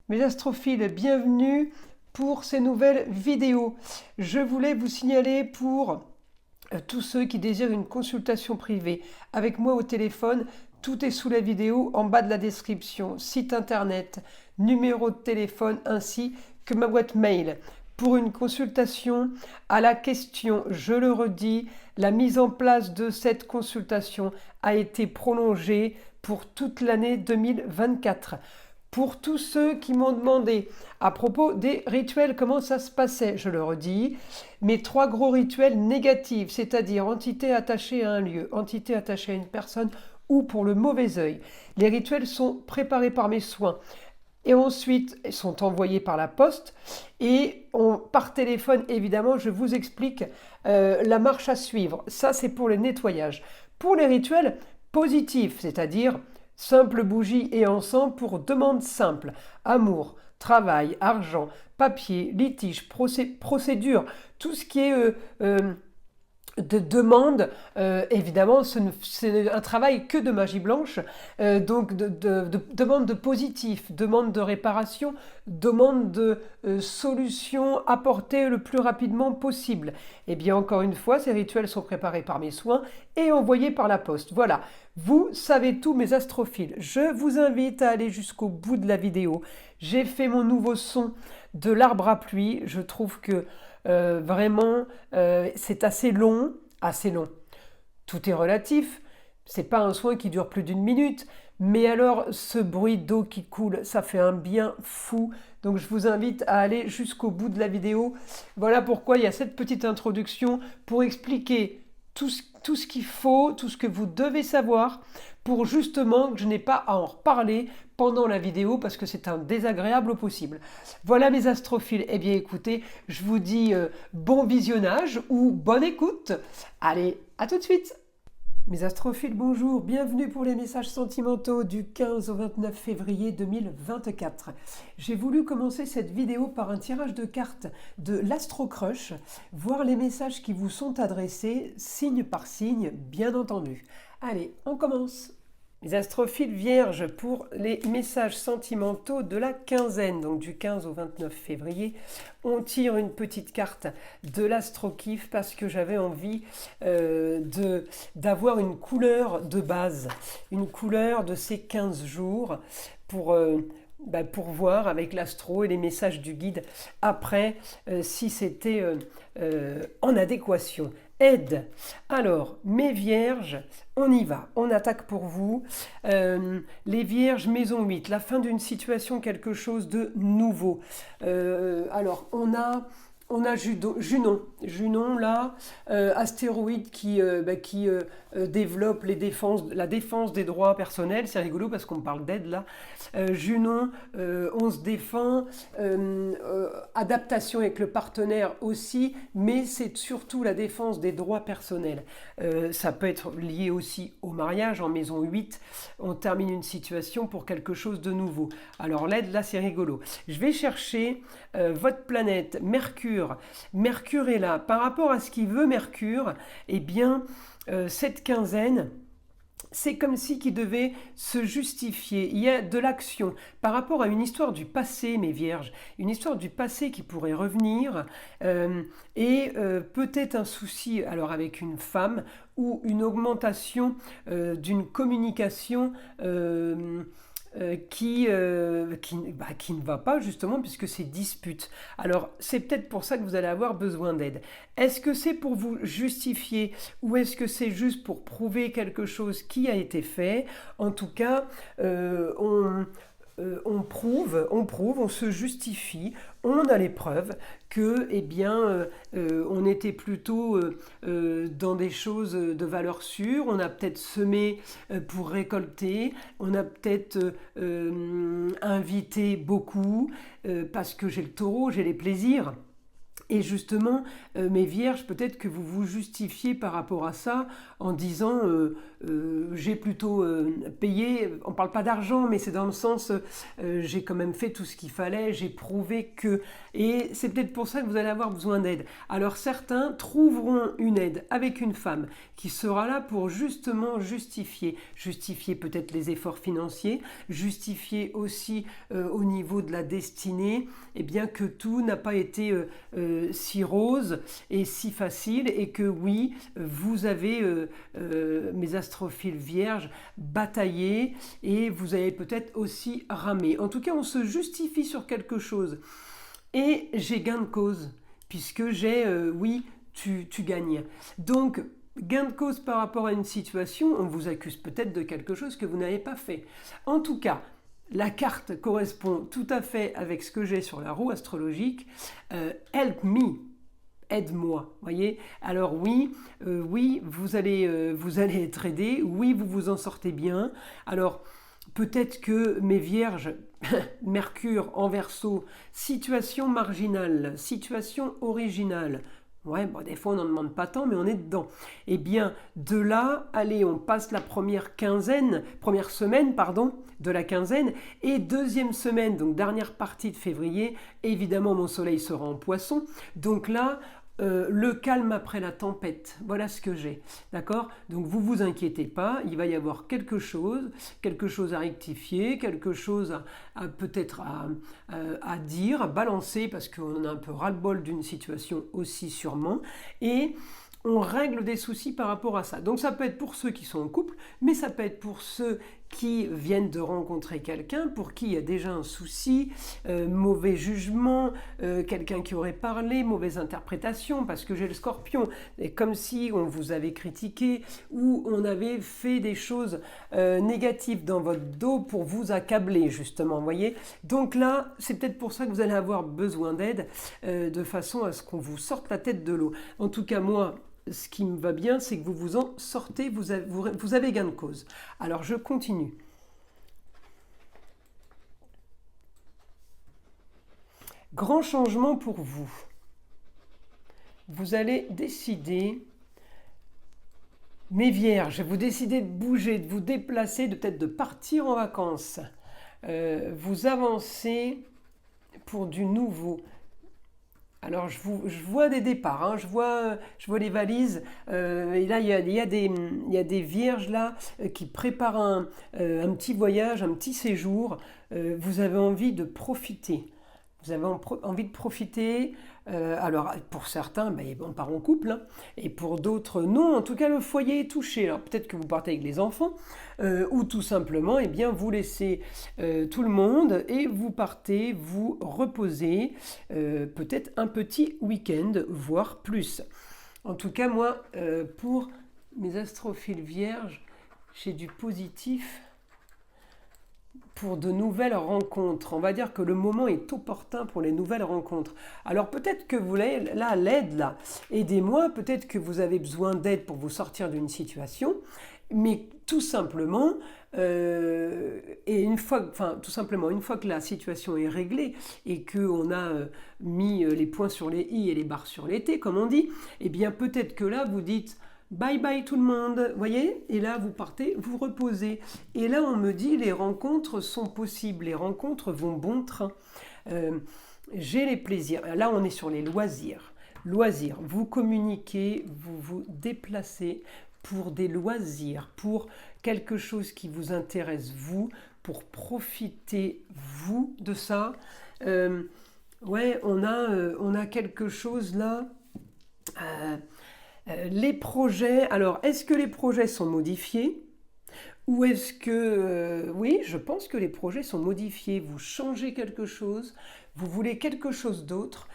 Mes astrophiles, bienvenue pour ces nouvelles vidéos. Je voulais vous signaler pour tous ceux qui désirent une consultation privée avec moi au téléphone, tout est sous la vidéo en bas de la description, site internet, numéro de téléphone ainsi que ma boîte mail. Pour une consultation à la question, je le redis, la mise en place de cette consultation a été prolongée pour toute l'année 2024. Pour tous ceux qui m'ont demandé à propos des rituels, comment ça se passait, je le redis, mes 3 gros rituels négatifs, c'est-à-dire entité attachée à un lieu, entité attachée à une personne ou pour le mauvais œil. Les rituels sont préparés par mes soins et ensuite sont envoyés par la poste et par téléphone, évidemment, je vous explique la marche à suivre. Ça, c'est pour le nettoyage. Pour les rituels positifs, c'est-à-dire simple bougie et encens pour demande simple, amour, travail, argent, papier, litige, procédure, tout ce qui est de demande, évidemment, c'est un travail que de magie blanche, donc de demande de positif, demande de réparation, demande de solution apportée le plus rapidement possible. Et bien encore une fois, ces rituels sont préparés par mes soins et envoyés par la poste. Voilà, vous savez tout mes astrophiles. Je vous invite à aller jusqu'au bout de la vidéo. J'ai fait mon nouveau son de l'arbre à pluie. Je trouve que vraiment, c'est assez long, assez long. Tout est relatif. C'est pas un soin qui dure plus d'une minute, mais alors ce bruit d'eau qui coule, ça fait un bien fou. Donc je vous invite à aller jusqu'au bout de la vidéo. Voilà pourquoi il y a cette petite introduction pour expliquer tout ce qu'il faut, tout ce que vous devez savoir pour justement que je n'ai pas à en reparler pendant la vidéo parce que c'est un désagréable au possible. Voilà mes astrophiles. Eh bien écoutez, je vous dis bon visionnage ou bonne écoute. Allez, à tout de suite. Mes astrophiles, bonjour, bienvenue pour les messages sentimentaux du 15 au 29 février 2024. J'ai voulu commencer cette vidéo par un tirage de cartes de l'Astro Crush, voir les messages qui vous sont adressés, signe par signe, bien entendu. Allez, on commence. Les astrophiles vierges pour les messages sentimentaux de la quinzaine, donc du 15 au 29 février. On tire une petite carte de l'astro-kiff parce que j'avais envie d'avoir une couleur de base, une couleur de ces 15 jours pour voir avec l'astro et les messages du guide après si c'était en adéquation. Aide. Alors, mes vierges, on y va, on attaque pour vous. Les vierges, maison 8, la fin d'une situation, quelque chose de nouveau. Alors, on a Junon là, astéroïde qui développe la défense des droits personnels. C'est rigolo parce qu'on parle d'aide là. Junon, on se défend. Adaptation avec le partenaire aussi, mais c'est surtout la défense des droits personnels. Ça peut être lié aussi au mariage. En maison 8, on termine une situation pour quelque chose de nouveau. Alors l'aide là, c'est rigolo. Je vais chercher votre planète, Mercure. Mercure est là. Par rapport à ce qu'il veut Mercure, eh bien, cette quinzaine, c'est comme si qui devait se justifier. Il y a de l'action par rapport à une histoire du passé, mes vierges, une histoire du passé qui pourrait revenir et peut-être un souci alors avec une femme ou une augmentation d'une communication qui ne va pas justement puisque c'est dispute. Alors c'est peut-être pour ça que vous allez avoir besoin d'aide. Est-ce que c'est pour vous justifier ou est-ce que c'est juste pour prouver quelque chose qui a été fait? En tout cas, on prouve, on se justifie, on a les preuves que, eh bien, on était plutôt dans des choses de valeur sûre, on a peut-être semé pour récolter, on a peut-être invité beaucoup, parce que j'ai le taureau, j'ai les plaisirs. Et justement, mes vierges, peut-être que vous vous justifiez par rapport à ça en disant j'ai plutôt payé, on ne parle pas d'argent, mais c'est dans le sens j'ai quand même fait tout ce qu'il fallait, j'ai prouvé que... Et c'est peut-être pour ça que vous allez avoir besoin d'aide. Alors certains trouveront une aide avec une femme qui sera là pour justement justifier peut-être les efforts financiers, justifier aussi au niveau de la destinée, et bien que tout n'a pas été si rose et si facile, et que oui, vous avez, mes astrophiles vierges, bataillé, et vous avez peut-être aussi ramé. En tout cas, on se justifie sur quelque chose. Et j'ai gain de cause, puisque j'ai, oui, tu gagnes. Donc, gain de cause par rapport à une situation, on vous accuse peut-être de quelque chose que vous n'avez pas fait. En tout cas, la carte correspond tout à fait avec ce que j'ai sur la roue astrologique. Help me, aide-moi, voyez. Alors oui, oui, vous allez être aidé, oui, vous vous en sortez bien. Alors peut-être que mes vierges, Mercure en Verseau, situation marginale, situation originale. Ouais, bon, des fois on n'en demande pas tant, mais on est dedans. Eh bien, de là, allez, on passe la première semaine, de la quinzaine, et deuxième semaine, donc dernière partie de février, évidemment mon soleil sera en Poisson, donc là, le calme après la tempête, voilà ce que j'ai, d'accord? Donc vous vous inquiétez pas, il va y avoir quelque chose à rectifier, quelque chose à peut-être à dire, à balancer, parce qu'on en a un peu ras-le-bol d'une situation aussi sûrement, et on règle des soucis par rapport à ça. Donc ça peut être pour ceux qui sont en couple, mais ça peut être pour ceux qui viennent de rencontrer quelqu'un, pour qui il y a déjà un souci, mauvais jugement, quelqu'un qui aurait parlé, mauvaise interprétation, parce que j'ai le Scorpion, et comme si on vous avait critiqué, ou on avait fait des choses négatives dans votre dos pour vous accabler, justement, voyez. Donc là, c'est peut-être pour ça que vous allez avoir besoin d'aide, de façon à ce qu'on vous sorte la tête de l'eau. En tout cas, moi, ce qui me va bien, c'est que vous vous en sortez, vous avez gain de cause. Alors, je continue. Grand changement pour vous. Vous allez décider, mes vierges, vous décidez de bouger, de vous déplacer, peut-être de partir en vacances. Vous avancez pour du nouveau. Alors je vois des départs, hein, je vois les valises, et là il y a des vierges là qui préparent un petit voyage, un petit séjour. Vous avez envie de profiter. Vous avez envie de profiter. Alors pour certains, on part en couple, hein, et pour d'autres non. En tout cas, le foyer est touché. Alors peut-être que vous partez avec les enfants, ou tout simplement, eh bien, vous laissez tout le monde et vous partez vous reposer, peut-être un petit week-end, voire plus. En tout cas, moi, pour mes astrophiles vierges, j'ai du positif pour de nouvelles rencontres. On va dire que le moment est opportun pour les nouvelles rencontres. Alors peut-être que vous avez là l'aide, là, aidez-moi, peut-être que vous avez besoin d'aide pour vous sortir d'une situation, mais tout simplement, une fois que la situation est réglée et qu'on a mis les points sur les i et les barres sur les t, comme on dit, eh bien peut-être que là vous dites bye bye tout le monde, voyez, et là vous partez, vous reposez. Et là on me dit les rencontres sont possibles, les rencontres vont bon train. J'ai les plaisirs. Là on est sur les loisirs. Loisirs, vous communiquez, vous vous déplacez pour des loisirs, pour quelque chose qui vous intéresse vous, pour profiter vous de ça. Ouais, on a quelque chose là. Les projets, alors est-ce que les projets sont modifiés? Ou est-ce que... oui, je pense que les projets sont modifiés. Vous changez quelque chose, vous voulez quelque chose d'autre.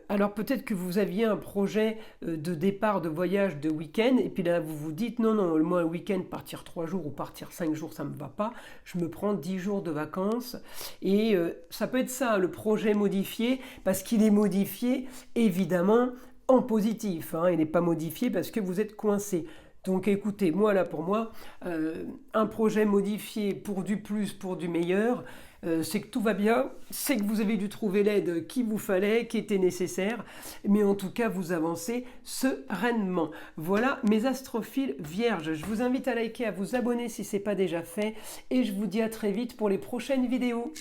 Alors peut-être que vous aviez un projet de départ, de voyage, de week-end, et puis là vous vous dites non, moi un week-end, partir 3 jours ou partir 5 jours, ça ne me va pas. Je me prends 10 jours de vacances. Et ça peut être ça, le projet modifié, parce qu'il est modifié, évidemment, en positif. Hein, il n'est pas modifié parce que vous êtes coincé. Donc écoutez, moi là pour moi, un projet modifié pour du plus, pour du meilleur, c'est que tout va bien, c'est que vous avez dû trouver l'aide qu'il vous fallait, qui était nécessaire, mais en tout cas vous avancez sereinement. Voilà mes astrophiles vierges, je vous invite à liker, à vous abonner si ce n'est pas déjà fait, et je vous dis à très vite pour les prochaines vidéos.